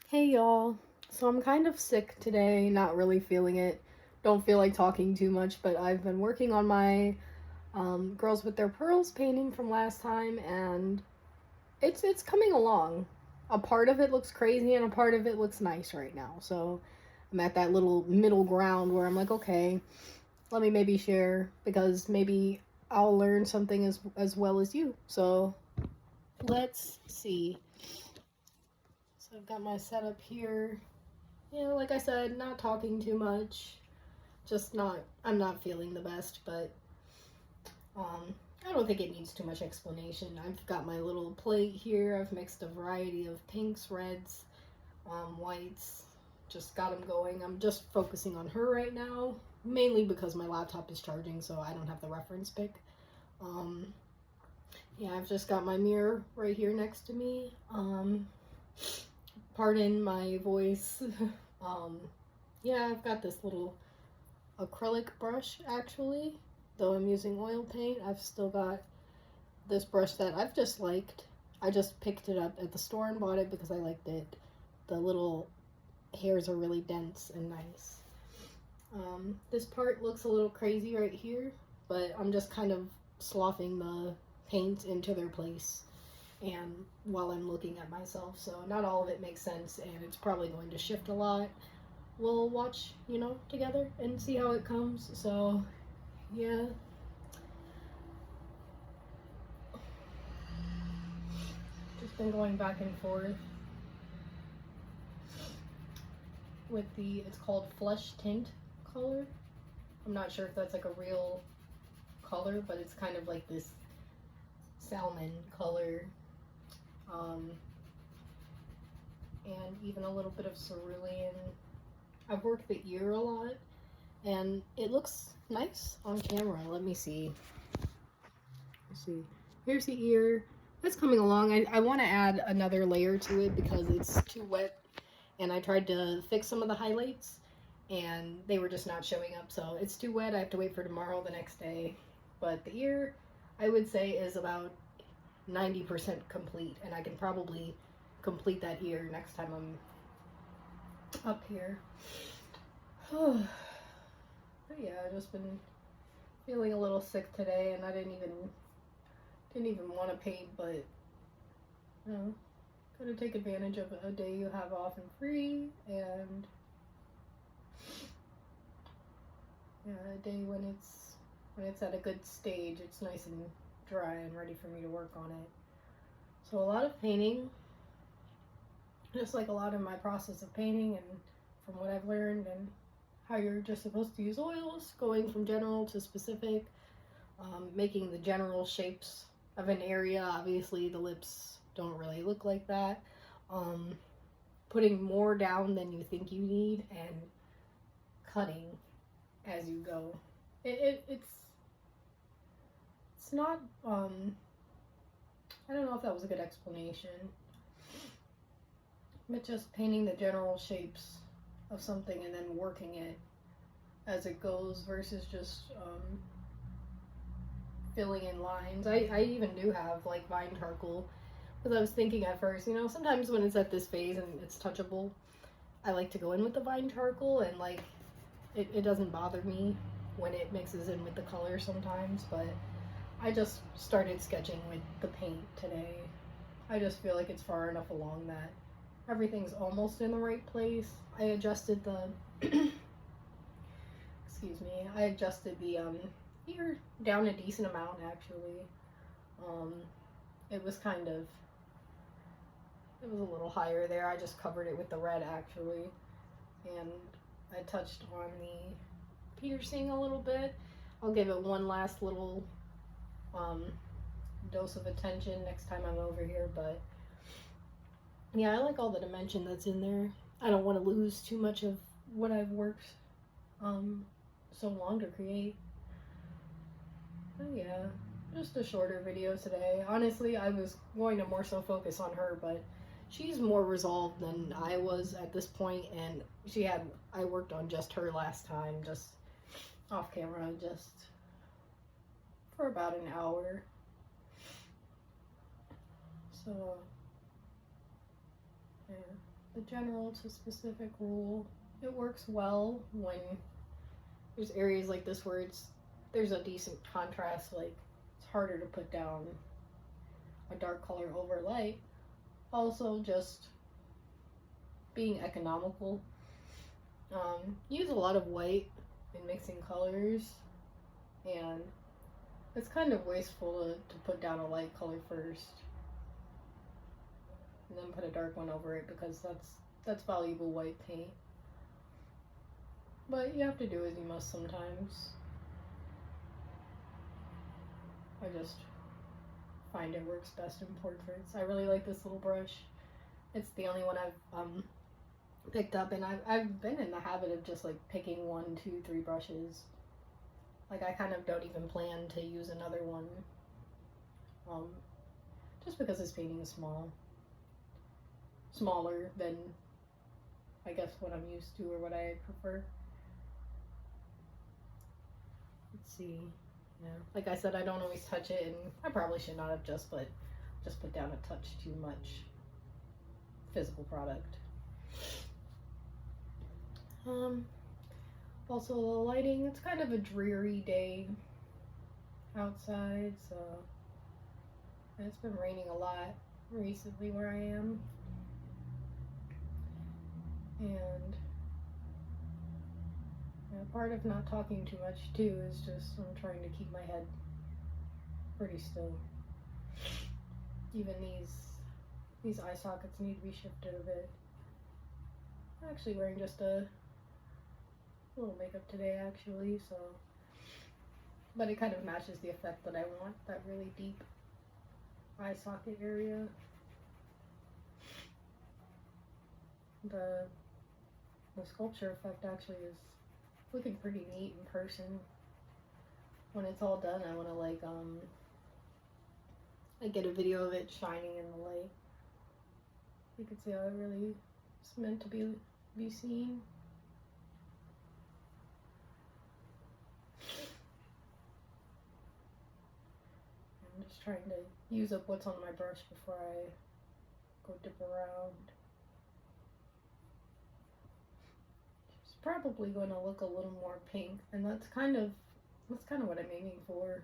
Hey y'all. So I'm kind of sick today, not really feeling it. Don't feel like talking too much, but I've been working on my Girls with Their Pearls painting from last time, and it's coming along. A part of it looks crazy and a part of it looks nice right now. So I'm at that little middle ground where I'm like, okay, let me maybe share because maybe I'll learn something as well as you. So let's see. So I've got my setup here. Yeah, like I said, not talking too much. Just not, I'm not feeling the best, but um, I don't think it needs too much explanation. I've got my little plate here. I've mixed a variety of pinks, reds, whites. Just got them going. I'm just focusing on her right now, mainly because my laptop is charging, so I don't have the reference pic. Um, yeah, I've just got my mirror right here next to me. Pardon my voice. um, yeah, I've got this little acrylic brush actually, though I'm using oil paint. I've still got this brush that I've just liked. I just picked it up at the store and bought it because I liked it. The little hairs are really dense and nice. This part looks a little crazy right here, but I'm just kind of sloughing the paint into their place and while I'm looking at myself, so not all of it makes sense and it's probably going to shift a lot. We'll watch, together and see how it comes. So, yeah. Just been going back and forth with it's called Flesh Tint color. I'm not sure if that's like a real color, but it's kind of like this salmon color. And even a little bit of cerulean. I've worked the ear a lot, and it looks nice on camera. Let me see. Let's see. Here's the ear. It's coming along. I want to add another layer to it because it's too wet, and I tried to fix some of the highlights, and they were just not showing up. So it's too wet. I have to wait for tomorrow, the next day. But the ear, I would say, is about 90% complete, and I can probably complete that ear next time I'm up here. But yeah, I've just been feeling a little sick today, and I didn't even want to paint, but gotta take advantage of a day you have off and free, and yeah, a day when it's at a good stage. It's nice and dry and ready for me to work on it. So a lot of painting, just like a lot of my process of painting and from what I've learned and how you're just supposed to use oils, going from general to specific, making the general shapes of an area. Obviously the lips don't really look like that. Putting more down than you think you need and cutting as you go. It's not, I don't know if that was a good explanation, but just painting the general shapes of something and then working it as it goes versus just filling in lines. I even do have like vine charcoal because I was thinking at first, sometimes when it's at this phase and it's touchable, I like to go in with the vine charcoal and like it doesn't bother me when it mixes in with the color sometimes, but I just started sketching with the paint today. I just feel like it's far enough along that everything's almost in the right place. I adjusted the excuse me, I adjusted the ear down a decent amount actually. It was it was a little higher there. I just covered it with the red actually, and I touched on the piercing a little bit. I'll give it one last little dose of attention next time I'm over here, but yeah, I like all the dimension that's in there. I don't want to lose too much of what I've worked so long to create. Oh yeah, just a shorter video today. Honestly, I was going to more so focus on her, but she's more resolved than I was at this point, and I worked on just her last time, just off camera, just for about an hour. So, yeah. the general to specific rule. It works well when there's areas like this where there's a decent contrast, like it's harder to put down a dark color over light. Also, just being economical. Use a lot of white in mixing colors, and it's kind of wasteful to put down a light color first and then put a dark one over it, because that's valuable white paint. But you have to do as you must sometimes. I just find it works best in portraits. I really like this little brush. It's the only one I've picked up, and I've been in the habit of just like picking 1, 2, 3 brushes. Like I kind of don't even plan to use another one, just because this painting is smaller than I guess what I'm used to or what I prefer. Let's see. Yeah, like I said, I don't always touch it, and I probably should not have just put down a touch too much physical product. Also the lighting, it's kind of a dreary day outside, so it's been raining a lot recently where I am. And part of not talking too much too is just I'm trying to keep my head pretty still. Even these eye sockets need to be shifted a bit. I'm actually wearing just a little makeup today actually, so, but it kind of matches the effect that I want, that really deep eye socket area. The sculpture effect actually is looking pretty neat in person. When it's all done, I want to like get a video of it shining in the light. You can see how it really is meant to be seen. I'm just trying to use up what's on my brush before I go dip around. It's probably going to look a little more pink, and that's kind of what I'm aiming for.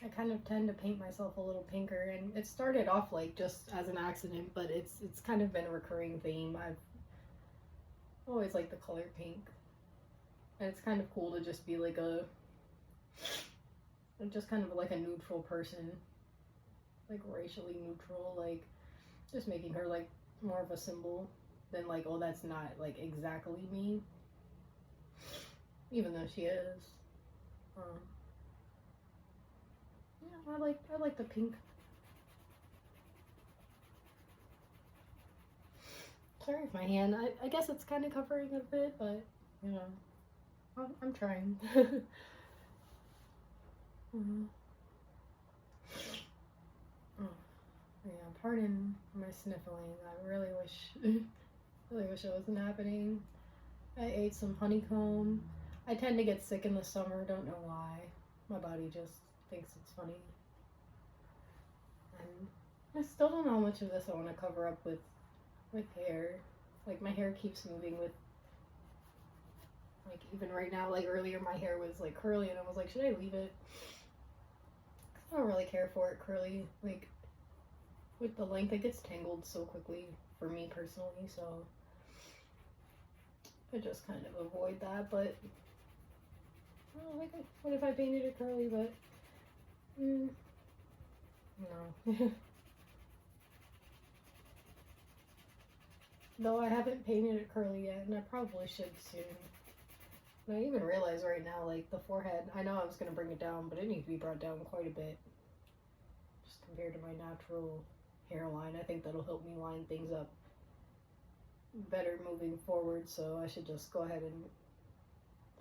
I kind of tend to paint myself a little pinker, and it started off like just as an accident, but it's kind of been a recurring theme. I've always liked the color pink, and it's kind of cool to just be like just kind of like a neutral person, like racially neutral, like just making her like more of a symbol than like, oh, that's not like exactly me, even though she is. Yeah, I like the pink. Sorry if my hand, I guess it's kind of covering a bit, but you know, I'm trying. Oh, yeah, pardon my sniffling. I really wish it wasn't happening. I ate some honeycomb. I tend to get sick in the summer, don't know why. My body just thinks it's funny. And I still don't know how much of this I want to cover up with hair. Like my hair keeps moving with, like even right now, like earlier my hair was like curly and I was like, should I leave it? I don't really care for it curly. Like with the length, it gets tangled so quickly for me personally, so I just kind of avoid that. But like, what if I painted it curly? But no. Though I haven't painted it curly yet, and I probably should soon. And I even realize right now, like the forehead, I know I was going to bring it down, but it needs to be brought down quite a bit. Just compared to my natural hairline. I think that'll help me line things up better moving forward, so I should just go ahead and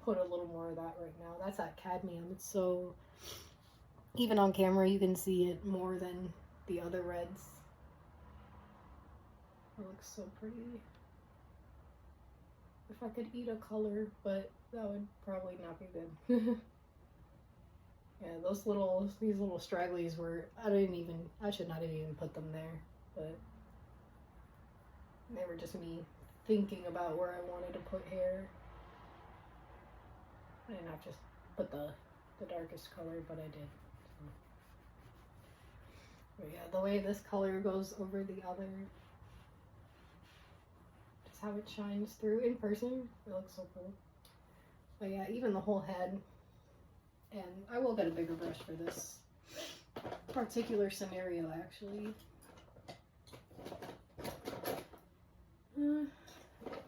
put a little more of that right now. That's that cadmium. It's so, even on camera you can see it more than the other reds. It looks so pretty. If I could eat a color, but that would probably not be good. Yeah, these little stragglies were, I should not have even put them there, but They were just me thinking about where I wanted to put hair. I didn't have to put the darkest color, but I did. So. But yeah, the way this color goes over the other, just how it shines through in person, it looks so cool. But yeah, even the whole head, and I will get a bigger brush for this particular scenario, actually.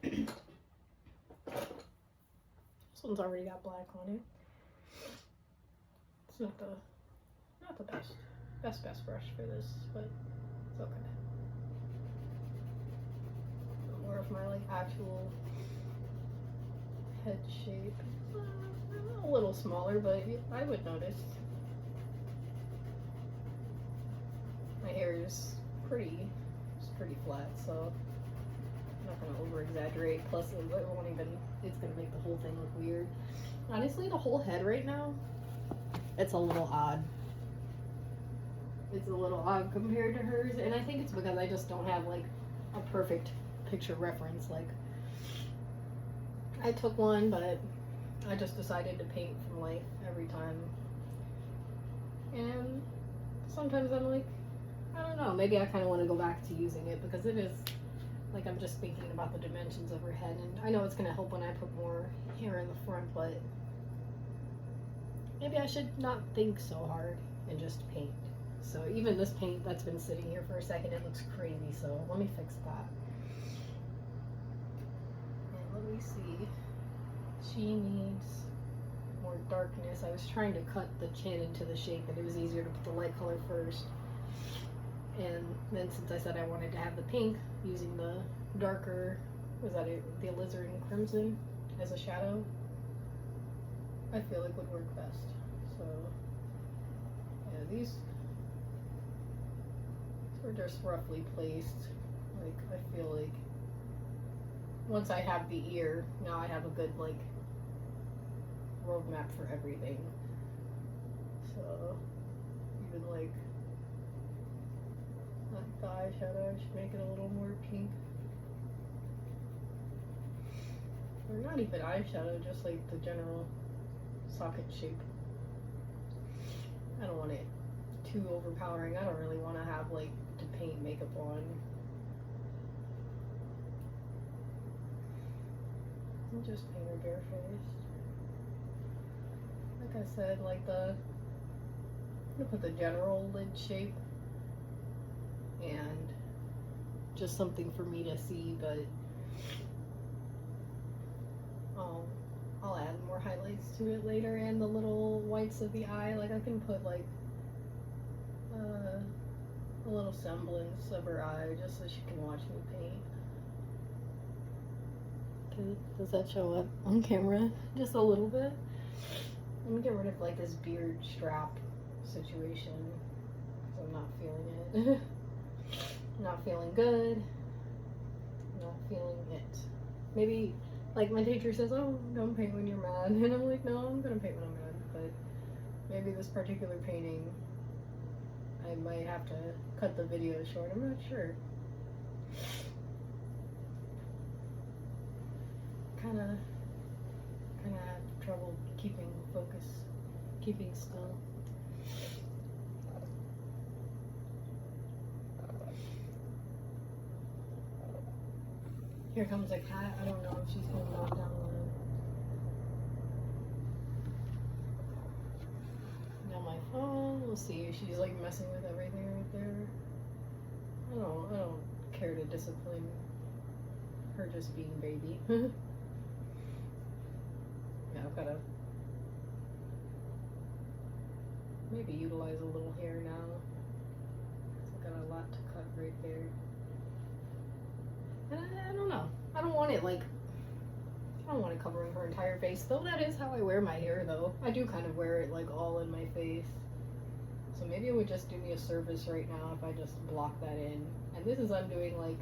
This one's already got black on it. It's not the best brush for this, but it's okay. More of my like actual head shape. A little smaller, but I would notice. My hair is pretty flat, so I'm not gonna over exaggerate. Plus, it's gonna make the whole thing look weird. Honestly, the whole head right now, it's a little odd. It's a little odd compared to hers, and I think it's because I just don't have like a perfect picture reference. Like, I took one, but I just decided to paint from life every time. And sometimes I'm like, I don't know, maybe I kind of want to go back to using it because it is, like, I'm just thinking about the dimensions of her head, and I know it's going to help when I put more hair in the front, but maybe I should not think so hard and just paint. So even this paint that's been sitting here for a second, it looks crazy, so let me fix that. And let me see. She needs more darkness. I was trying to cut the chin into the shape, and it was easier to put the light color first. And then since I said I wanted to have the pink, using the darker, was that it, the alizarin crimson as a shadow, I feel like would work best. So yeah, these were just roughly placed. Like, I feel like once I have the ear, now I have a good like roadmap for everything. So even like the eyeshadow, I should make it a little more pink. Or not even eyeshadow, just like the general socket shape. I don't want it too overpowering. I don't really want to have like to paint makeup on. And just paint her barefaced. Like I said, like I'm gonna put the general lid shape and just something for me to see, but I'll add more highlights to it later, and the little whites of the eye, like I can put like a little semblance of her eye just so she can watch me paint. Does that show up on camera? Just a little bit. Let me get rid of like this beard strap situation because I'm not feeling it. Not feeling good. Not feeling it. Maybe, like, my teacher says, oh, don't paint when you're mad. And I'm like, no, I'm gonna paint when I'm mad. But maybe this particular painting, I might have to cut the video short. I'm not sure. Kinda have trouble keeping focus, keeping still. Here comes a cat. I don't know if she's gonna knock down my phone. We'll see. She's like messing with everything right there. I don't care to discipline her just being baby. Yeah, I've gotta maybe utilize a little hair now. I've got a lot to cut right there. And I don't know. I don't want it like, I don't want it covering her entire face, though that is how I wear my hair, though. I do kind of wear it like all in my face. So maybe it would just do me a service right now if I just block that in. And this is undoing like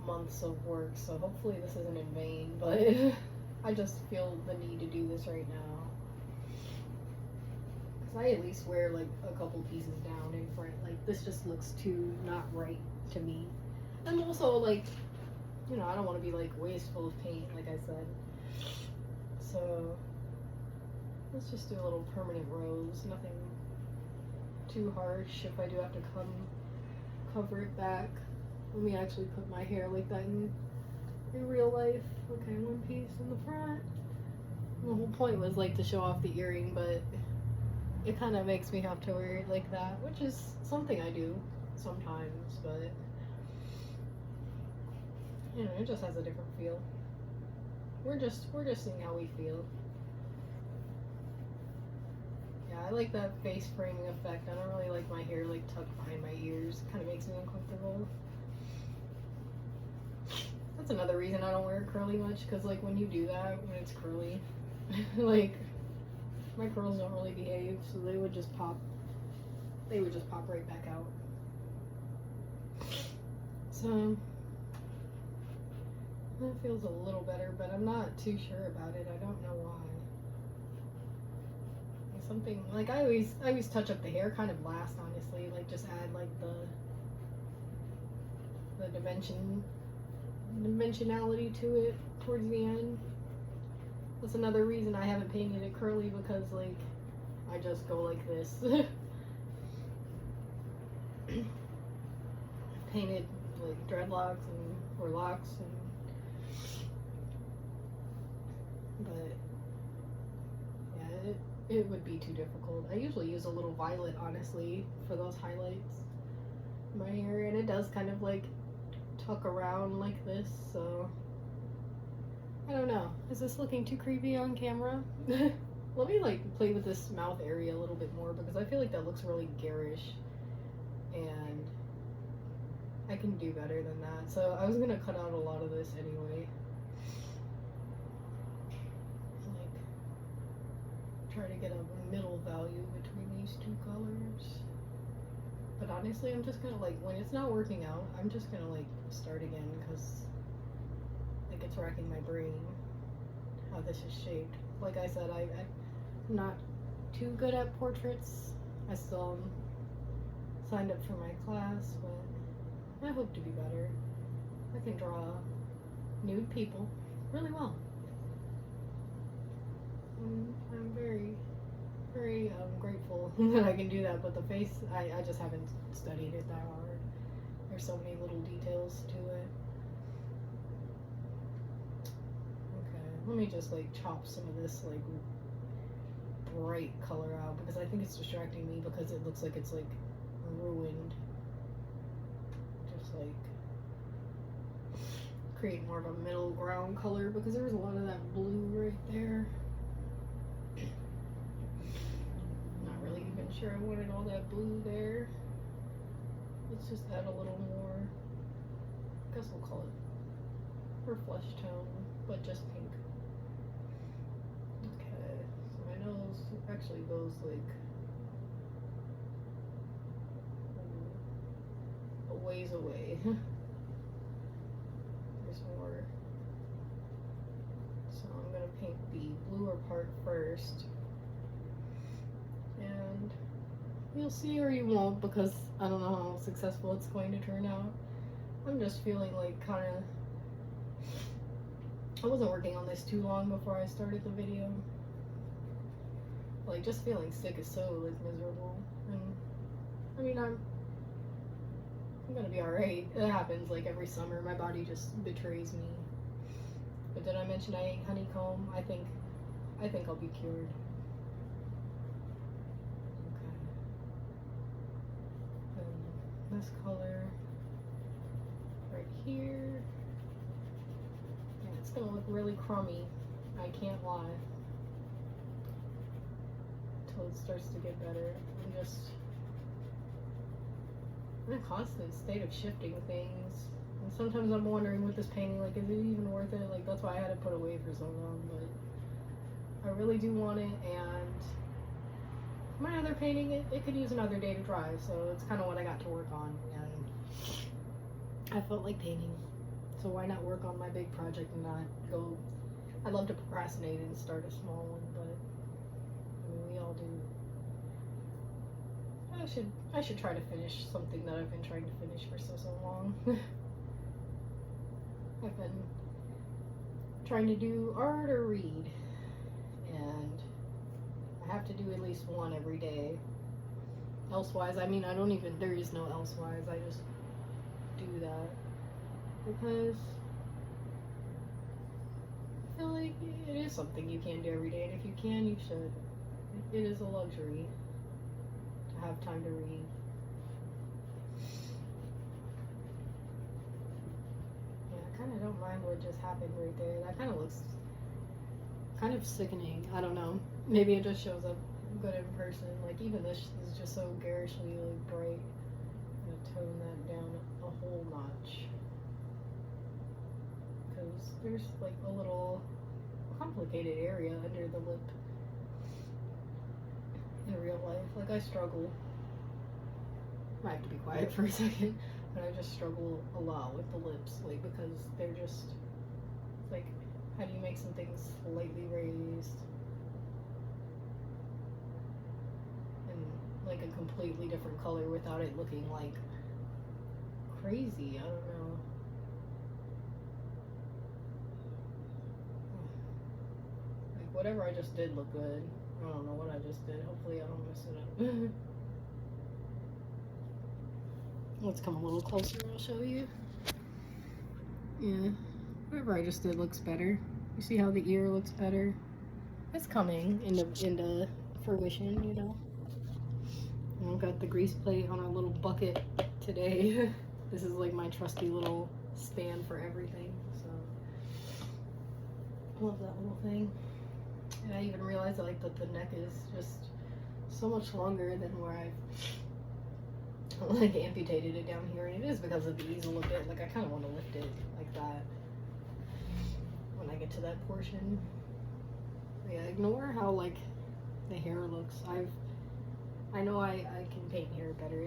months of work, so hopefully this isn't in vain, but I just feel the need to do this right now. Because I at least wear like a couple pieces down in front. Like, this just looks too not right to me. And also, like, you know, I don't want to be like wasteful of paint, like I said. So let's just do a little permanent rose, nothing too harsh. If I do have to cover it back, let me actually put my hair like that in real life. Okay, one piece in the front. The whole point was like to show off the earring, but it kind of makes me have to wear it like that, which is something I do sometimes, but you know, it just has a different feel. We're just seeing how we feel. Yeah, I like that face framing effect. I don't really like my hair like tucked behind my ears. It kind of makes me uncomfortable. That's another reason I don't wear it curly much, because like when you do that, when it's curly, like my curls don't really behave, so they would just pop right back out. So that feels a little better, but I'm not too sure about it. I don't know why. Something like I always touch up the hair kind of last, honestly, like just add like the dimensionality to it towards the end. That's another reason I haven't painted it curly, because like I just go like this. Painted like dreadlocks or locks, but yeah, it would be too difficult. I usually use a little violet, honestly, for those highlights in my hair, and it does kind of like tuck around like this, so I don't know. Is this looking too creepy on camera? Let me like play with this mouth area a little bit more, because I feel like that looks really garish, and I can do better than that. So I was gonna cut out a lot of this anyway. Like, try to get a middle value between these two colors. But honestly, I'm just gonna like, when it's not working out, I'm just gonna like start again, because like it's racking my brain how this is shaped. Like I said, I'm not too good at portraits. I still signed up for my class, but I hope to be better. I can draw nude people really well. I'm very, very grateful that I can do that, but the face, I just haven't studied it that hard. There's so many little details to it. Okay, let me just like chop some of this like bright color out, because I think it's distracting me, because it looks like it's like ruined. Just like create more of a middle ground color, because there was a lot of that blue right there. Not really even sure I wanted all that blue there. Let's just add a little more. I guess we'll call it her flesh tone, but just pink. Okay, so my nose actually goes like a ways away. There's more. So I'm gonna paint the bluer part first, and you'll see or you won't, because I don't know how successful it's going to turn out. I'm just feeling like kind of, I wasn't working on this too long before I started the video. Like, just feeling sick is so like miserable, and I mean I'm gonna be alright. It happens like every summer. My body just betrays me. But did I mention I ate honeycomb? I think I'll be cured. Okay. And this color right here. And it's gonna look really crummy. I can't lie. Until it starts to get better. I'm just in a constant state of shifting things, and sometimes I'm wondering with this painting, like, is it even worth it? Like, that's why I had to put away for so long, but I really do want it, and my other painting, it could use another day to dry, so it's kind of what I got to work on, and I felt like painting, so why not work on my big project and not go, I'd love to procrastinate and start a small one, but I mean, we all do. I should try to finish something that I've been trying to finish for so long. I've been trying to do art or read, and I have to do at least one every day. Elsewise, I mean, there is no elsewise, I just do that because I feel like it is something you can do every day, and if you can, you should. It is a luxury to have time to read. Yeah, I kind of don't mind what just happened right there. That kind of looks kind of sickening. I don't know. Maybe it just shows up good in person. Like, even this is just so garishly like bright. I'm gonna tone that down a whole notch because there's like a little complicated area under the lip in real life. Like, I struggle. I have to be quiet for a second, but I just struggle a lot with the lips, like, because they're just like, how do you make something slightly raised and like a completely different color without it looking like crazy? I don't know. Like, whatever I just did looked good. I don't know what I just did. Hopefully I don't mess it up. Let's come a little closer, I'll show you. Yeah, whatever I just did looks better. You see how the ear looks better? It's coming into fruition, you know. And I've got the grease plate on a little bucket today. This is like my trusty little stand for everything, so I love that little thing. And I even realized like that the neck is just so much longer than where I've like amputated it down here, and it is because of the easel a bit. Like, I kind of want to lift it like that when I get to that portion. But yeah, ignore how like the hair looks. I know I can paint hair better.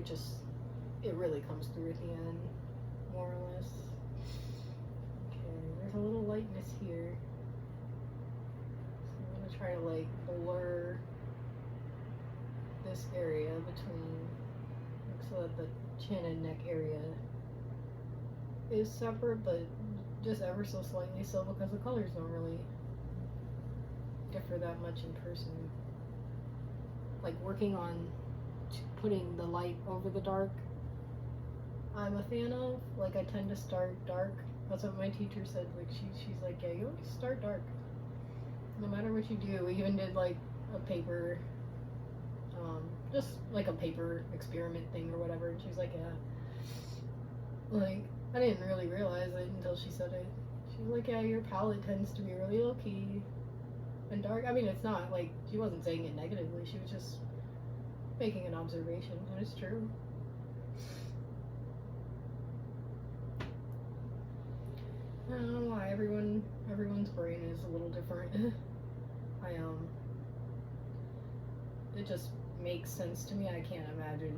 It really comes through at the end, more or less. Okay, there's a little lightness here. So I'm gonna try to like blur this area between, so that the chin and neck area is separate, but just ever so slightly so, because the colors don't really differ that much in person. Like, working on putting the light over the dark, I'm a fan of. Like, I tend to start dark. That's what my teacher said. Like, she's like, yeah, you always start dark, no matter what you do. We even did like a paper, just like a paper experiment thing or whatever, and she was like, yeah. Like, I didn't really realize it until she said it. She was like, yeah, your palette tends to be really low key and dark. I mean, it's not like, she wasn't saying it negatively, she was just making an observation, and it's true. I don't know why everyone's brain is a little different. It just makes sense to me. I can't imagine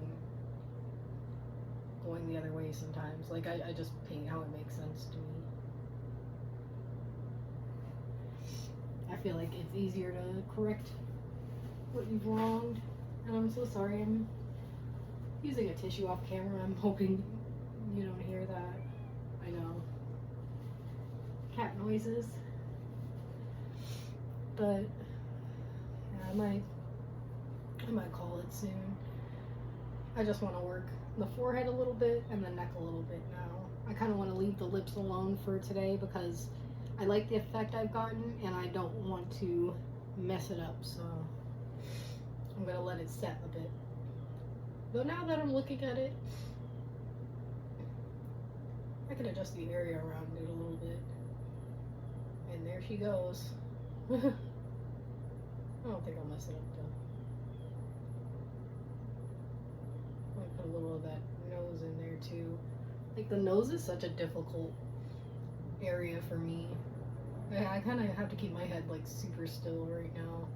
going the other way sometimes. Like, I just paint how it makes sense to me. I feel like it's easier to correct what you've wronged. And I'm so sorry, I'm using a tissue off camera. I'm hoping you don't hear that. I know. Cat noises. But yeah, I might call it soon. I just want to work the forehead a little bit and the neck a little bit now. I kind of want to leave the lips alone for today because I like the effect I've gotten and I don't want to mess it up, so I'm gonna let it set a bit. Though now that I'm looking at it, I can adjust the area around it a little bit. And there she goes. I don't think I'll mess it up though. Might put a little of that nose in there too. Like, the nose is such a difficult area for me. I kind of have to keep my head like super still right now.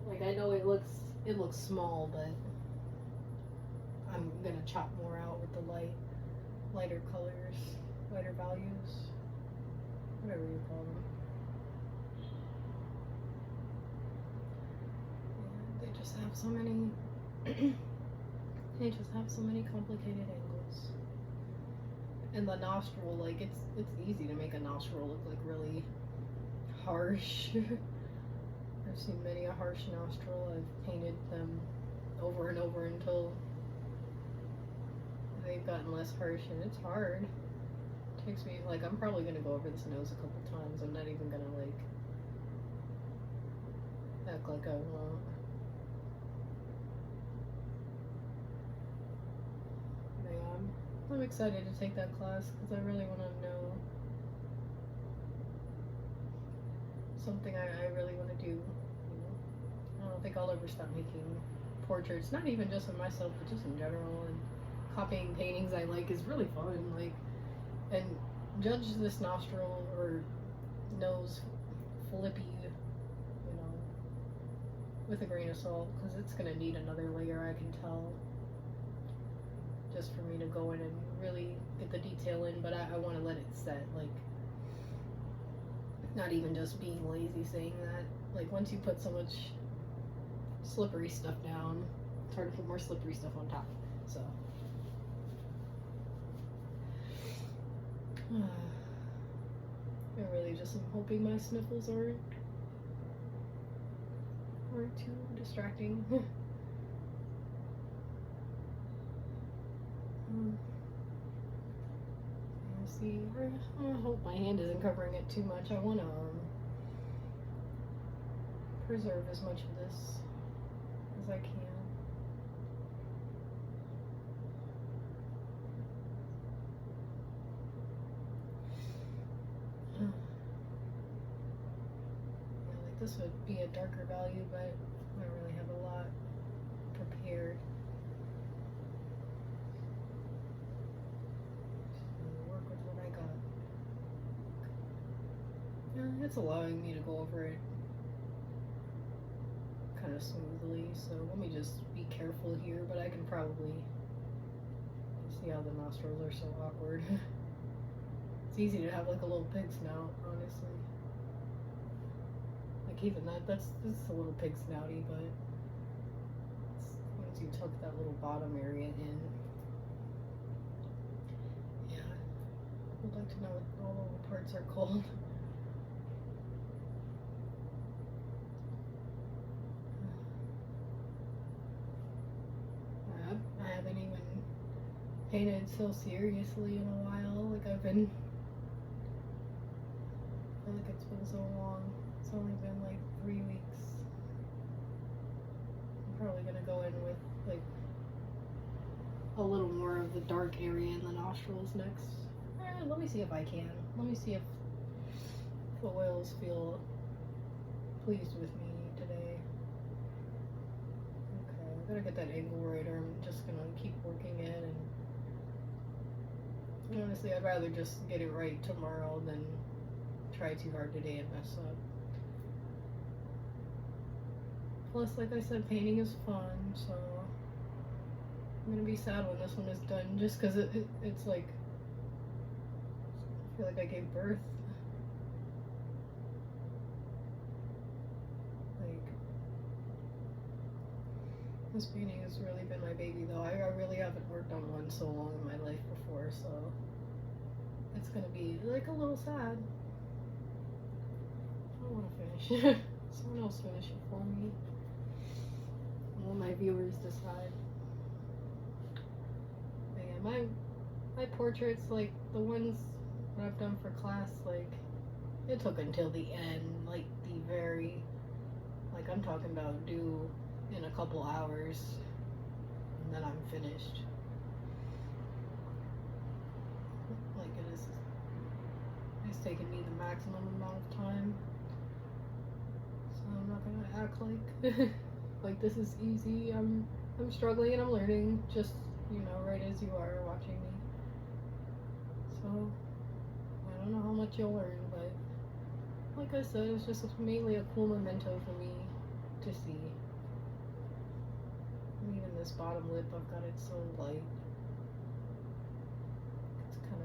Like, I know it looks small, but I'm gonna chop more out with the lighter colors, lighter values, whatever you call them. Yeah, they just have so many. They just have so many complicated angles. And the nostril, like it's easy to make a nostril look like really harsh. I've seen many a harsh nostril. I've painted them over and over until they've gotten less harsh, and it's hard. It takes me, like, I'm probably gonna go over this nose a couple times. I'm not even gonna like act like I won't. But yeah, I'm excited to take that class because I really want to know something I really want to do. I don't think I'll ever stop making portraits, not even just of myself, but just in general. And copying paintings I like is really fun. Like, and judge this nostril or nose flippy, with a grain of salt, because it's gonna need another layer, I can tell. Just for me to go in and really get the detail in, but I want to let it set. Like, not even just being lazy saying that. Like, once you put so much slippery stuff down, it's hard to put more slippery stuff on top. So I really just am hoping my sniffles aren't too distracting. See, I hope my hand isn't covering it too much. I want to preserve as much of this as I can. Yeah, like this would be a darker value, but I don't really have a lot prepared. It's allowing me to go over it kind of smoothly, so let me just be careful here, but I can probably see how the nostrils are so awkward. It's easy to have like a little pig snout, honestly. Like, even that's a little pig snouty, but once you tuck that little bottom area in, yeah, I would like to know what all the parts are called. I haven't even painted so seriously in a while. Like, I feel like it's been so long. It's only been like 3 weeks. I'm probably gonna go in with like a little more of the dark area in the nostrils next. Let me see if I can. Let me see if the oils feel pleased with me today. Okay, I gotta get that angle right, or I'm just gonna keep working it. And honestly, I'd rather just get it right tomorrow than try too hard today and mess up. Plus, like I said, painting is fun, so I'm gonna be sad when this one is done, just because it's like, I feel like I gave birth. Like, this painting has really been my baby, though. I really haven't worked on one so long in my life before, so it's gonna be like a little sad. I don't want to finish. Someone else finish it for me. I'll let my viewers decide. But yeah, my portraits, like the ones that I've done for class, like, it took until the end, like the very, like, I'm talking about due in a couple hours, and then I'm finished. Like, it's taken me the maximum amount of time, so I'm not gonna act like like this is easy. I'm struggling and I'm learning, just, right as you are watching me. So I don't know how much you'll learn, but like I said, it's just mainly a cool memento for me to see. And even this bottom lip, I've got it so light. It's kind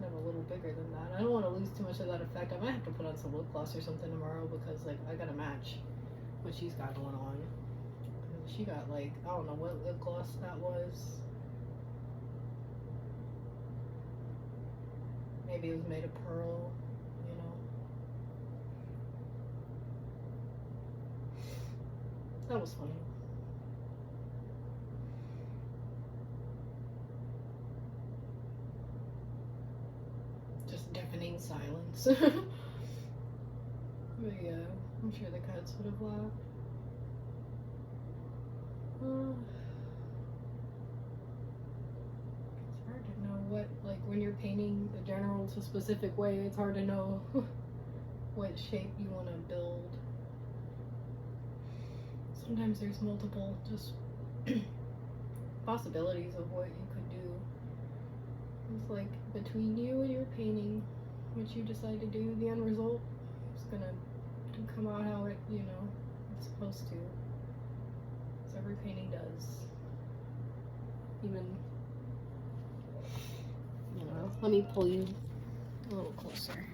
of a little bigger than that. I don't want to lose too much of that effect. I might have to put on some lip gloss or something tomorrow, because like I gotta match what she's got going on. She got, like, I don't know what lip gloss that was. maybe it was made of pearl, you know. That was funny. Just deafening silence. But yeah, I'm sure the cats would have laughed. It's hard to know what, like, when you're painting the general to a specific way, it's hard to know what shape you want to build. Sometimes there's multiple just possibilities of what you could do. It's like between you and your painting, what you decide to do, the end result is gonna come out how it, you know, it's supposed to. As every painting does. Even, you know, let me pull you a little closer.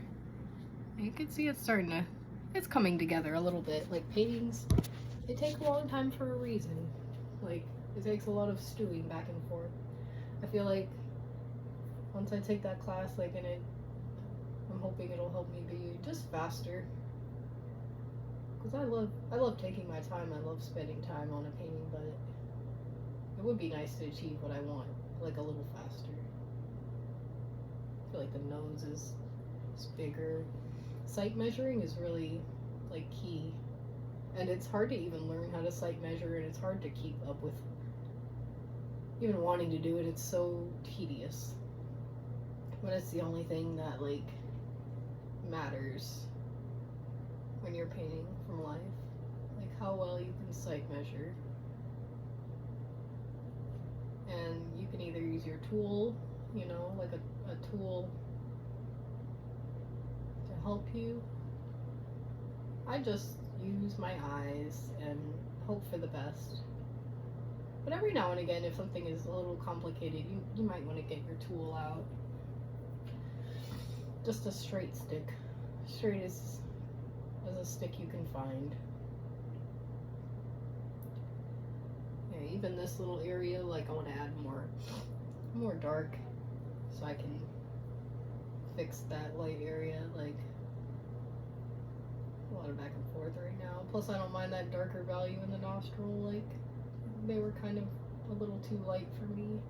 You can see it's starting to, it's coming together a little bit. Like paintings, they take a long time for a reason. Like, it takes a lot of stewing back and forth. I feel like once I take that class, like, in it, I'm hoping it'll help me be just faster. Because I love taking my time. I love spending time on a painting, but it would be nice to achieve what I want, like, a little faster. I feel like the nose is bigger. Sight measuring is really, like, key. And it's hard to even learn how to sight measure, and it's hard to keep up with even wanting to do it. It's so tedious. But it's the only thing that, like, matters when you're painting from life. Like, how well you can sight measure. And you can either use your tool, you know, like a tool to help you. I just use my eyes and hope for the best. But every now and again, if something is a little complicated, you might want to get your tool out. Just a straight stick. Straight as a stick you can find. Yeah, even this little area, like, I want to add more dark so I can fix that light area. Like, a lot of back and forth right now. Plus, I don't mind that darker value in the nostril. Like, they were kind of a little too light for me.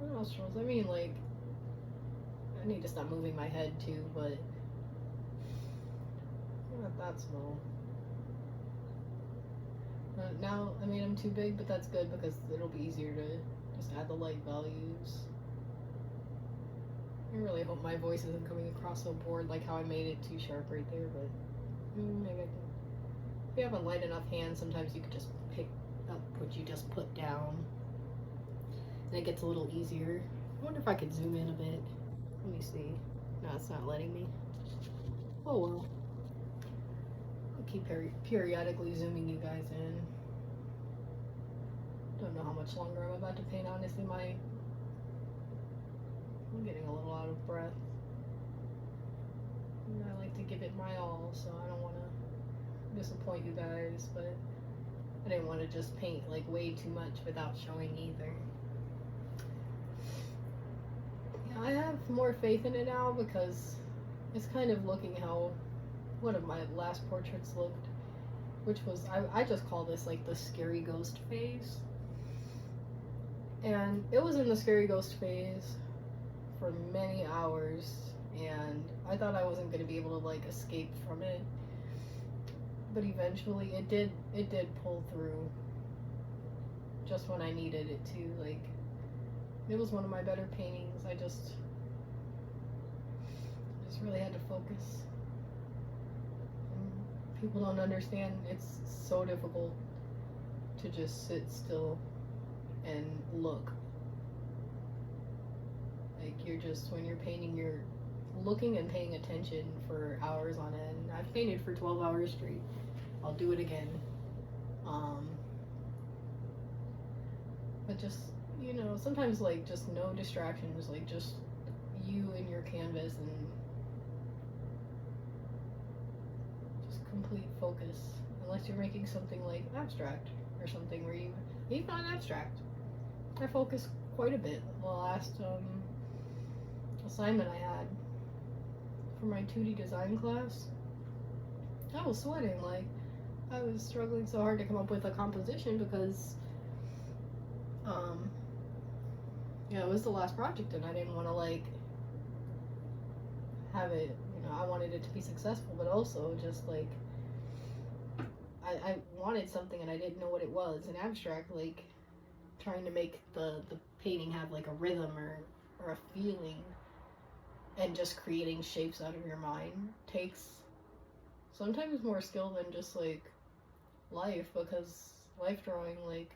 The nostrils, I mean, like, I need to stop moving my head too, but not that small. Now, I mean, I'm too big, but that's good because it'll be easier to just add the light values. I really hope my voice isn't coming across so bored like how I made it too sharp right there, but maybe I can. If you have a light enough hand, sometimes you could just pick up what you just put down, and it gets a little easier. I wonder if I could zoom in a bit. Let me see. No, it's not letting me. Oh well. I'll keep periodically zooming you guys in. Don't know how much longer I'm about to paint. Honestly, I'm getting a little out of breath. And I like to give it my all, so I don't want to disappoint you guys, but I didn't want to just paint like way too much without showing either. I have more faith in it now because it's kind of looking how one of my last portraits looked, which was, I just call this like the scary ghost phase. And it was in the scary ghost phase for many hours, and I thought I wasn't going to be able to like escape from it, but eventually it did pull through just when I needed it to. Like, it was one of my better paintings. I just really had to focus. And people don't understand. It's so difficult to just sit still and look. Like, you're just, when you're painting, you're looking and paying attention for hours on end. I've painted for 12 hours straight. I'll do it again. But just, you know, sometimes like just no distractions, like just you and your canvas and just complete focus. Unless you're making something like abstract or something where even on abstract, I focus quite a bit. The last assignment I had for my 2D design class, I was sweating. Like, I was struggling so hard to come up with a composition because, yeah, it was the last project and I didn't want to, like, have it, I wanted it to be successful, but also just, like, I wanted something and I didn't know what it was. In abstract, like, trying to make the painting have, like, a rhythm or a feeling, and just creating shapes out of your mind takes sometimes more skill than just, like, life, because life drawing, like,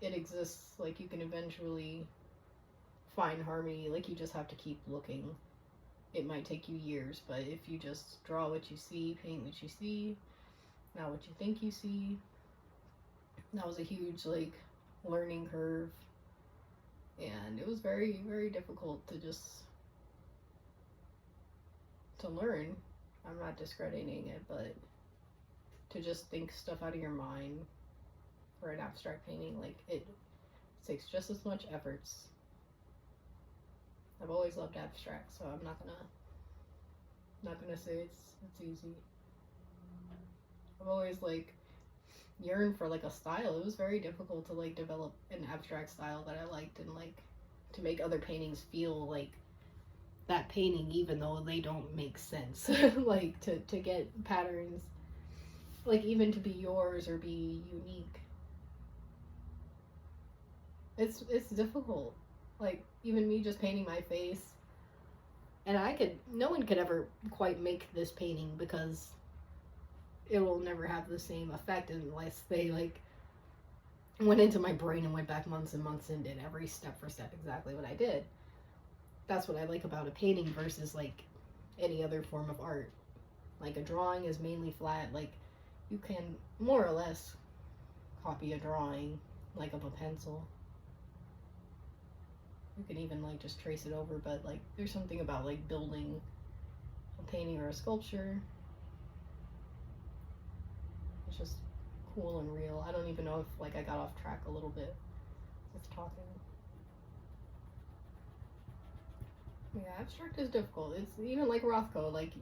it exists, like, you can eventually find harmony, like, you just have to keep looking. It might take you years, but if you just draw what you see, paint what you see, not what you think you see, that was a huge, like, learning curve, and it was very, very difficult to learn. I'm not discrediting it, but to just think stuff out of your mind for an abstract painting, like, it takes just as much efforts. I've always loved abstract, so I'm not gonna say it's easy. I've always, like, yearned for, like, a style. It was very difficult to, like, develop an abstract style that I liked, and, like, to make other paintings feel like that painting even though they don't make sense. Like, to get patterns, like, even to be yours or be unique. It's difficult. Like, even me just painting my face, and no one could ever quite make this painting because it will never have the same effect unless they, like, went into my brain and went back months and months and did every step for step exactly what I did. That's what I like about a painting versus, like, any other form of art. Like, a drawing is mainly flat. Like, you can more or less copy a drawing, like, of a pencil. You can even, like, just trace it over, but, like, there's something about, like, building a painting or a sculpture. It's just cool and real. I don't even know if, like, I got off track a little bit with talking. Yeah, abstract is difficult. It's even like Rothko. Like,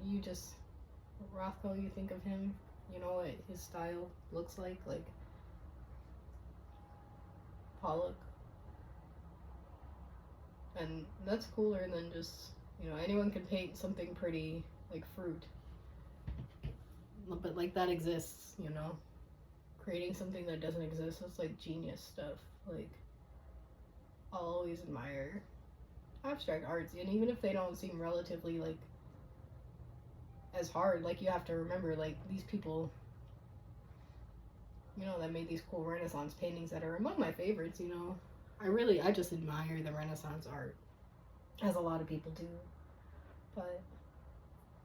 Rothko, you think of him, you know what his style looks like Pollock. And that's cooler than just, anyone can paint something pretty, like fruit. But, like, that exists, Creating something that doesn't exist, that's, like, genius stuff. Like, I'll always admire abstract arts, and even if they don't seem relatively, like, as hard, like, you have to remember, like, these people, that made these cool Renaissance paintings that are among my favorites, I just admire the Renaissance art, as a lot of people do. But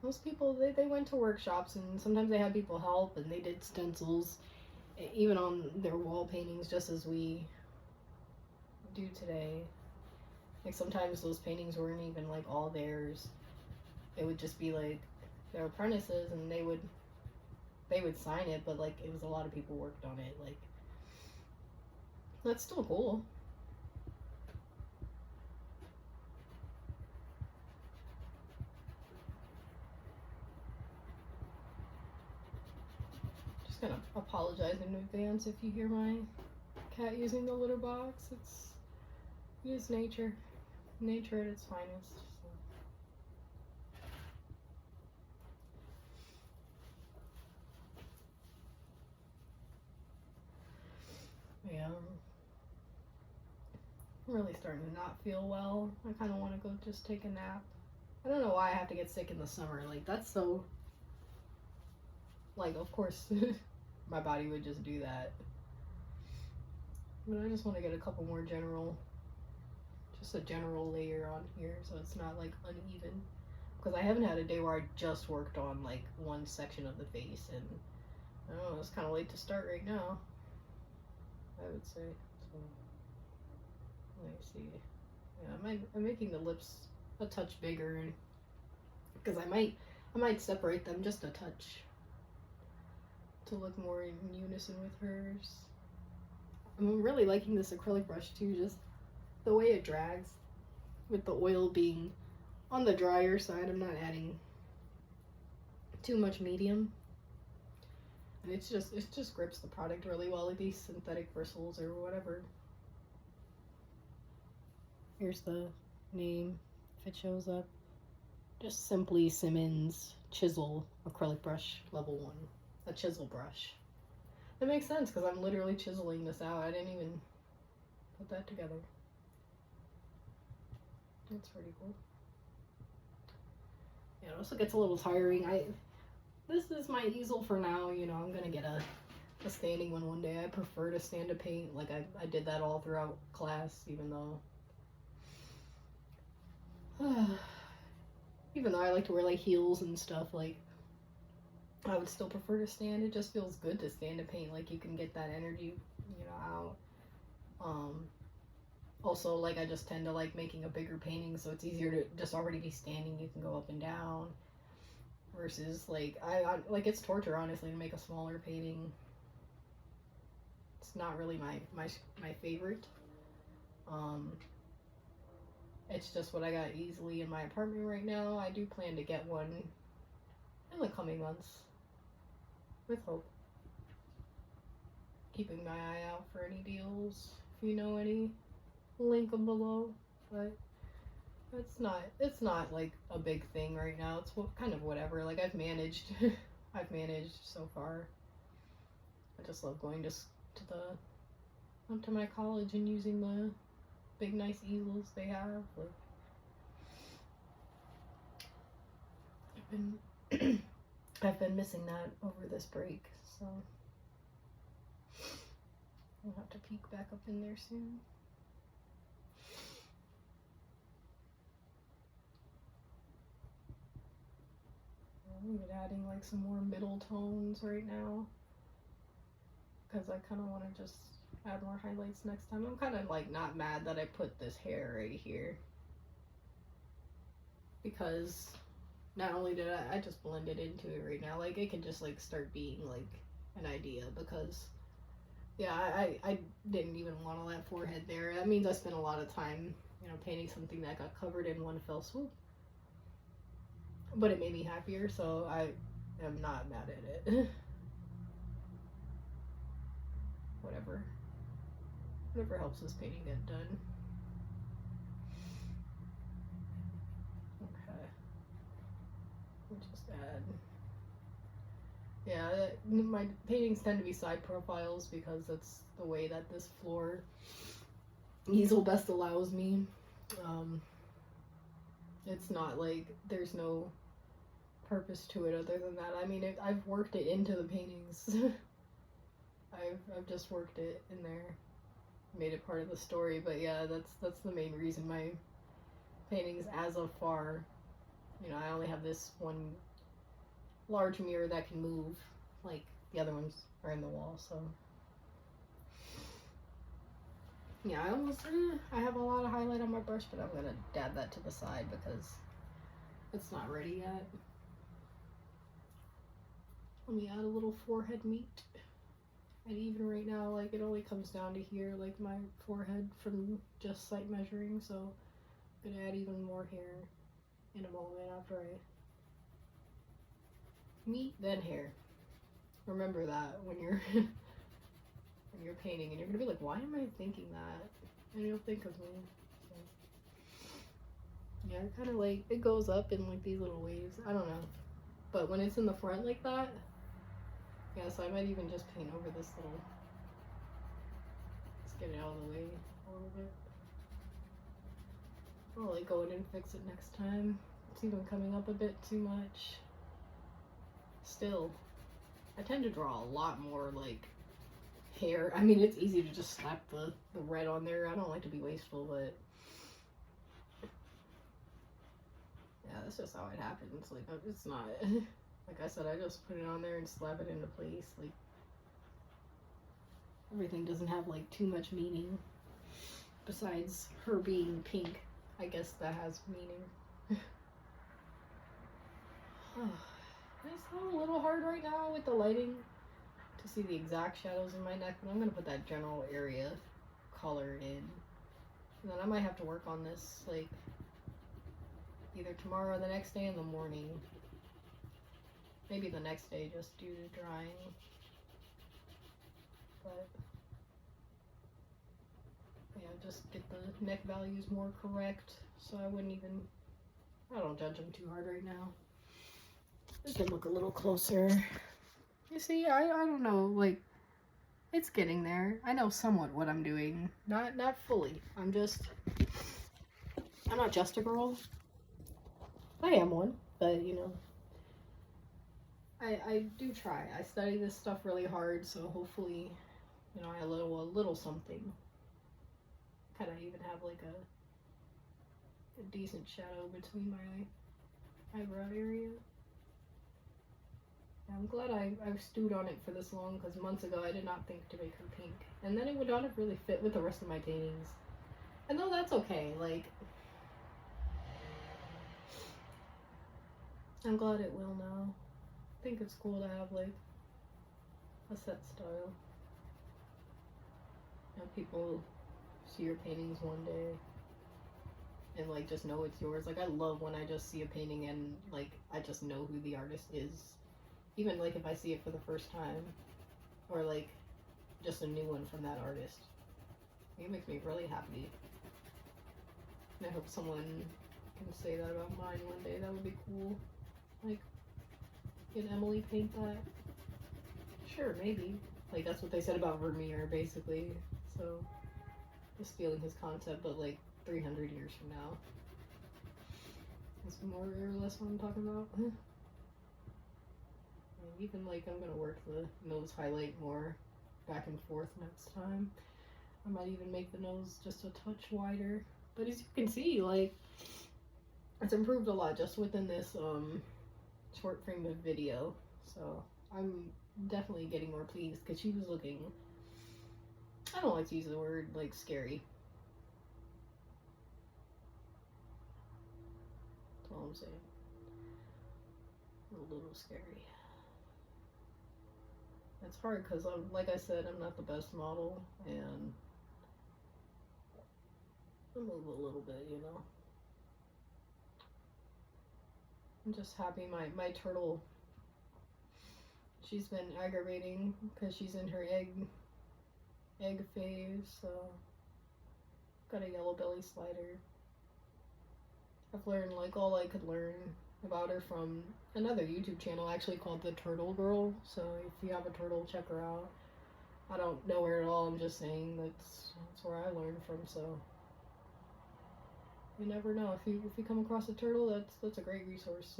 most people, they went to workshops, and sometimes they had people help, and they did stencils, even on their wall paintings, just as we do today. Like, sometimes those paintings weren't even, like, all theirs. It would just be, like, their apprentices, and they would sign it, but, like, it was a lot of people worked on it. Like, that's still cool. Just gonna apologize in advance if you hear my cat using the litter box. It is nature at its finest. So. Yeah, I'm really starting to not feel well. I kind of want to go just take a nap. I don't know why I have to get sick in the summer. Like, that's so, like, of course my body would just do that, but I just want to get a couple more just a general layer on here so it's not, like, uneven, because I haven't had a day where I just worked on, like, one section of the face, and I don't know, it's kind of late to start right now, I would say. So, let me see. Yeah, I'm making the lips a touch bigger, and because I might separate them just a touch to look more in unison with hers. I'm really liking this acrylic brush too, just the way it drags. with the oil being on the drier side, I'm not adding too much medium. And it just grips the product really well, like these synthetic bristles or whatever. Here's the name, if it shows up. Just Simply Simmons Chisel Acrylic Brush Level 1. A chisel brush. That makes sense because I'm literally chiseling this out. I didn't even put that together. That's pretty cool. Yeah, it also gets a little tiring. This is my easel for now, you know. I'm gonna get a standing one day. I prefer to stand to paint. Like I did that all throughout class, even though I like to wear like heels and stuff, like I would still prefer to stand. It just feels good to stand to paint. Like you can get that energy, you know, out. Also, like I just tend to like making a bigger painting, so it's easier to just already be standing. You can go up and down. Versus like I like it's torture honestly to make a smaller painting. It's not really my favorite. It's just what I got easily in my apartment right now. I do plan to get one in the coming months, with hope. Keeping my eye out for any deals. If you know any, link them below. But it's not like a big thing right now. It's kind of whatever. Like I've managed so far. I just love going up to my college and using the big nice easels they have. Like I've been missing that over this break, so I'll have to peek back up in there soon. I'm even adding like some more middle tones right now because I kind of want to just add more highlights next time. I'm kind of like not mad that I put this hair right here because not only did I just blended into it right now, like it can just like start being like an idea because yeah, I didn't even want all that forehead there. That means I spent a lot of time, you know, painting something that got covered in one fell swoop. But it made me happier, so I am not mad at it. Whatever helps this painting get done. Okay. We'll just add. Yeah, my paintings tend to be side profiles because that's the way that this floor easel best allows me. It's not like there's no purpose to it other than that. I mean, I've worked it into the paintings. I've just worked it in there, made it part of the story. But yeah, that's the main reason my paintings, as of far, you know, I only have this one large mirror that can move, like the other ones are in the wall. So yeah, I have a lot of highlight on my brush, but I'm gonna dab that to the side because it's not ready yet. Let me add a little forehead meat. And even right now, like it only comes down to here, like my forehead from just sight measuring. So I'm gonna add even more hair in a moment after I meat then hair. Remember that when you're when you're painting, and you're gonna be like, why am I thinking that? And you'll think of me. So, yeah, it kind of like it goes up in like these little waves. I don't know, but when it's in the front like that. Yeah, so I might even just paint over this little, let's get it out of the way a little bit. I'll like go in and fix it next time. It's even coming up a bit too much. Still, I tend to draw a lot more like hair. I mean, it's easy to just slap the red on there. I don't like to be wasteful, but yeah, that's just how it happens. Like, it's not... Like I said, I just put it on there and slap it into place. Like, everything doesn't have like too much meaning. Besides her being pink, I guess that has meaning. It's a little hard right now with the lighting to see the exact shadows in my neck, but I'm gonna put that general area color in. And then I might have to work on this like either tomorrow or the next day in the morning. Maybe the next day just due to drying. But yeah, just get the neck values more correct, so I don't judge them too hard right now. We can look a little closer. You see, I don't know, like, it's getting there. I know somewhat what I'm doing. Not fully. I'm not just a girl. I am one, but you know, I do try. I study this stuff really hard, so hopefully, you know, I know a little something. Kind of even have like a decent shadow between my eyebrow area. I'm glad I've stewed on it for this long, because months ago I did not think to make her pink. And then it would not have really fit with the rest of my paintings. And though that's okay, like, I'm glad it will now. I think it's cool to have, like, a set style. You know, people see your paintings one day and, like, just know it's yours. Like, I love when I just see a painting and, like, I just know who the artist is. Even, like, if I see it for the first time, or, like, just a new one from that artist. It makes me really happy. And I hope someone can say that about mine one day. That would be cool. Like, can Emily paint that? Sure, maybe. Like, that's what they said about Vermeer, basically. So, just stealing his concept, but, like, 300 years from now. That's more or less what I'm talking about. Even, like, I'm gonna work the nose highlight more back and forth next time. I might even make the nose just a touch wider. But as you can see, like, it's improved a lot just within this short frame of video. So I'm definitely getting more pleased, because she was looking, I don't like to use the word, like, scary. That's all I'm saying. A little scary. It's hard because, like I said, I'm not the best model, and I move a little bit, you know. I'm just happy my turtle, she's been aggravating because she's in her egg phase, so got a yellow belly slider. I've learned, like, all I could learn about her from another YouTube channel actually called The Turtle Girl, so if you have a turtle, check her out. I don't know her at all, I'm just saying that's where I learned from, so you never know. If you come across a turtle, that's a great resource.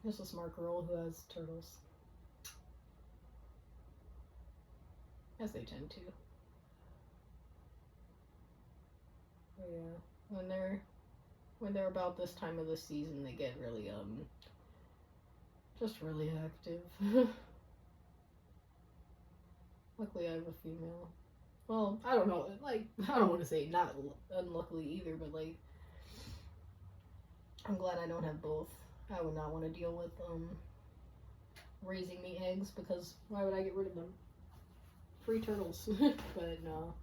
Just a smart girl who has turtles. As they tend to. But yeah, when they're about this time of the season, they get really just really active. Luckily I have a female. Well, I don't know, like, I don't want to say not unluckily either, but, like, I'm glad I don't have both. I would not want to deal with raising the eggs, because why would I get rid of them? Free turtles. But no,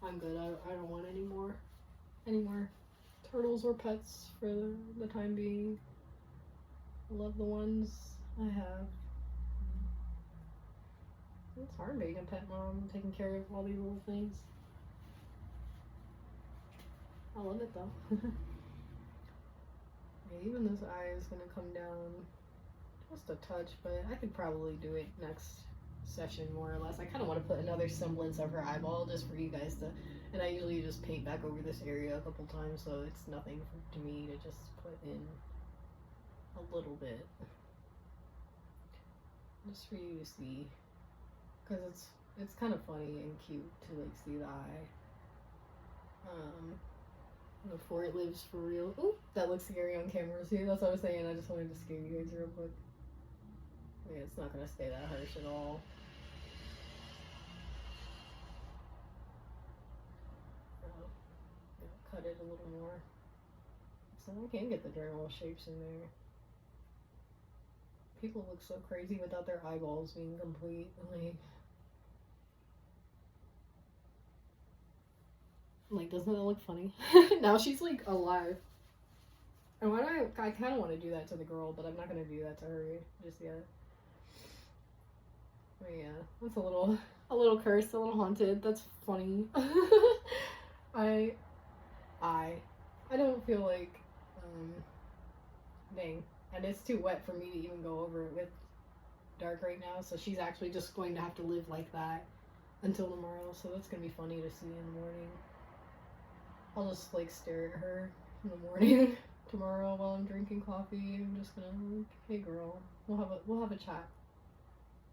I'm good. I don't want any more turtles or pets for the time being. I love the ones I have. It's hard being a pet mom, taking care of all these little things. I love it though. Yeah, even this eye is gonna come down just a touch, but I could probably do it next session more or less. I kind of want to put another semblance of her eyeball just for you guys to, and I usually just paint back over this area a couple times, so it's nothing to me to just put in a little bit, just for you to see, because it's kind of funny and cute to, like, see the eye before it lives for real. Ooh, that looks scary on camera. See, that's what I was saying. I just wanted to scare you guys real quick. Yeah, it's not gonna stay that harsh at all. Cut it a little more, so I can get the general shapes in there. People look so crazy without their eyeballs being complete. Like, doesn't that look funny? Now she's like alive. And why do I kind of want to do that to the girl, but I'm not going to do that to her just yet. But yeah, that's a little cursed, a little haunted. That's funny. I don't feel like, dang. And it's too wet for me to even go over it with dark right now, so she's actually just going to have to live like that until tomorrow, so that's going to be funny to see in the morning. I'll just like stare at her in the morning tomorrow while I'm drinking coffee. I'm just gonna like, hey girl, we'll have a chat.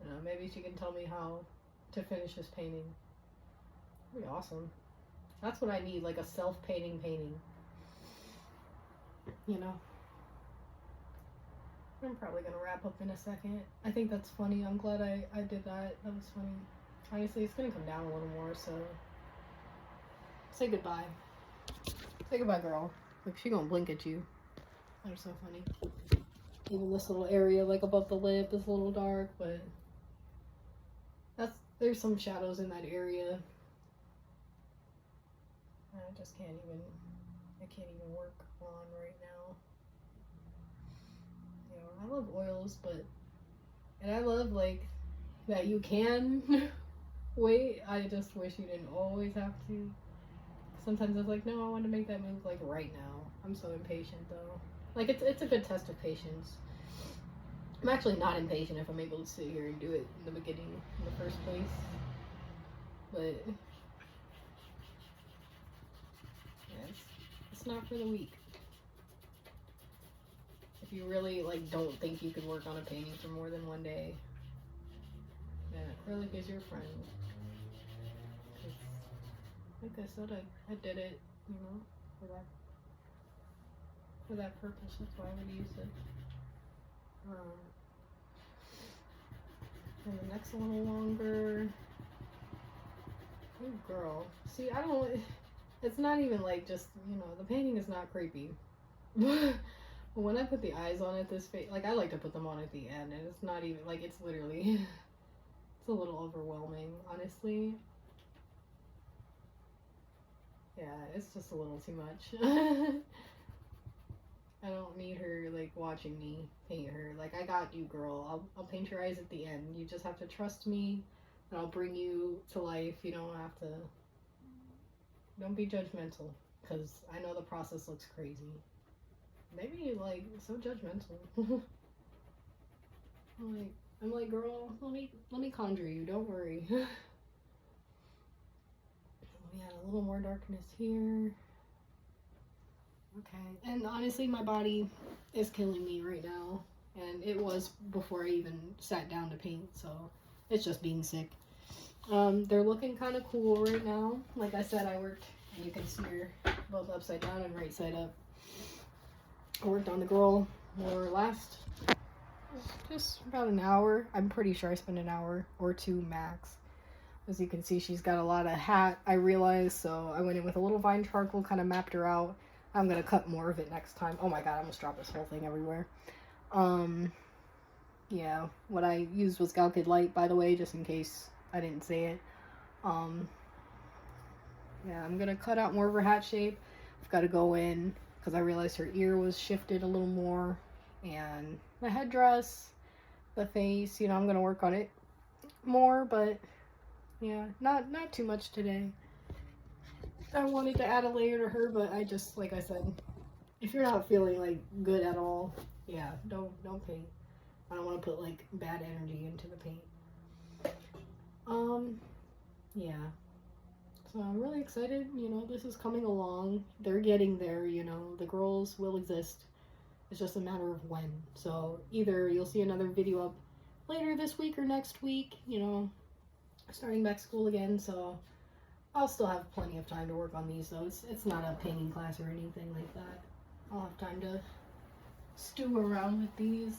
You know, maybe she can tell me how to finish this painting. That'd be awesome. That's what I need, like a self-painting painting. You know. I'm probably gonna wrap up in a second. I think that's funny. I'm glad I did that. That was funny. Honestly, it's gonna come down a little more, so say goodbye. Say goodbye, girl. Like, she gonna blink at you. That was so funny. Even this little area, like, above the lip is a little dark, but there's some shadows in that area. I just can't even work on right now. You know, I love oils, and I love, like, that you can wait. I just wish you didn't always have to. Sometimes it's like, no, I want to make that move like right now. I'm so impatient though. Like it's a good test of patience. I'm actually not impatient if I'm able to sit here and do it in the beginning in the first place. But yeah, it's not for the weak. If you really like don't think you could work on a painting for more than one day, then acrylic is your friend. Like I said, I did it, you know, for that purpose. That's why I would use it. And the next a little longer. Oh, girl. See, it's not even like just, you know, the painting is not creepy. But when I put the eyes on it, like, I like to put them on at the end, and it's not even, like, it's literally, it's a little overwhelming, honestly. Yeah, it's just a little too much. I don't need her, like, watching me paint her. Like, I got you, girl. I'll paint your eyes at the end. You just have to trust me, and I'll bring you to life. You don't have to... Don't be judgmental, because I know the process looks crazy. Maybe, like, so judgmental. I'm like, girl, let me conjure you. Don't worry. We had a little more darkness here. Okay, and honestly, my body is killing me right now, and it was before I even sat down to paint, so it's just being sick. They're looking kind of cool right now. Like I said, I worked, and you can see her both upside down and right side up. I worked on the girl more last, just about an hour. I'm pretty sure I spent an hour or two max. As you can see, she's got a lot of hat, I realized, so I went in with a little vine charcoal, kind of mapped her out. I'm going to cut more of it next time. Oh my god, I almost dropped this whole thing everywhere. Yeah, what I used was Galkid Light, by the way, just in case I didn't say it. Yeah, I'm going to cut out more of her hat shape. I've got to go in, because I realized her ear was shifted a little more. And the headdress, the face, you know, I'm going to work on it more, but... yeah, not too much today. I wanted to add a layer to her, but I just, like I said, if you're not feeling, like, good at all, yeah, don't paint. I don't want to put, like, bad energy into the paint. Yeah. So I'm really excited, you know, this is coming along. They're getting there, you know, the girls will exist. It's just a matter of when. So either you'll see another video up later this week or next week, you know, starting back school again, so I'll still have plenty of time to work on these, though. It's not a painting class or anything like that. I'll have time to stew around with these.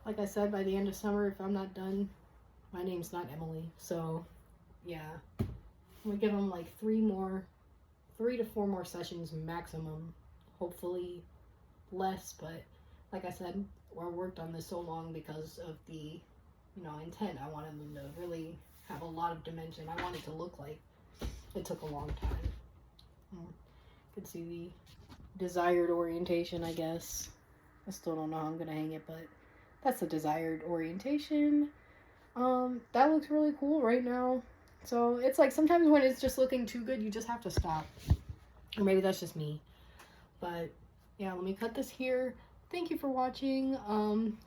Like I said, by the end of summer, if I'm not done, my name's not Emily, so yeah. I'm gonna give them like 3 to 4 more sessions maximum. Hopefully less, but like I said, I worked on this so long because of the, you know, intent. I wanted them to really have a lot of dimension. I want it to look like it took a long time. You can see the desired orientation, I guess. I still don't know how I'm gonna hang it, but that's the desired orientation. That looks really cool right now. So it's like sometimes when it's just looking too good, you just have to stop. Or maybe that's just me. But yeah, let me cut this here. Thank you for watching. I'm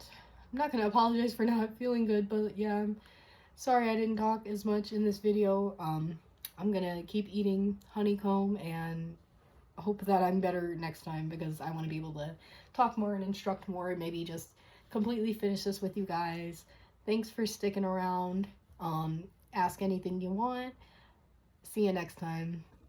not gonna apologize for not feeling good, but yeah, I'm sorry I didn't talk as much in this video. I'm gonna keep eating honeycomb and hope that I'm better next time, because I want to be able to talk more and instruct more and maybe just completely finish this with you guys. Thanks for sticking around. Ask anything you want. See you next time.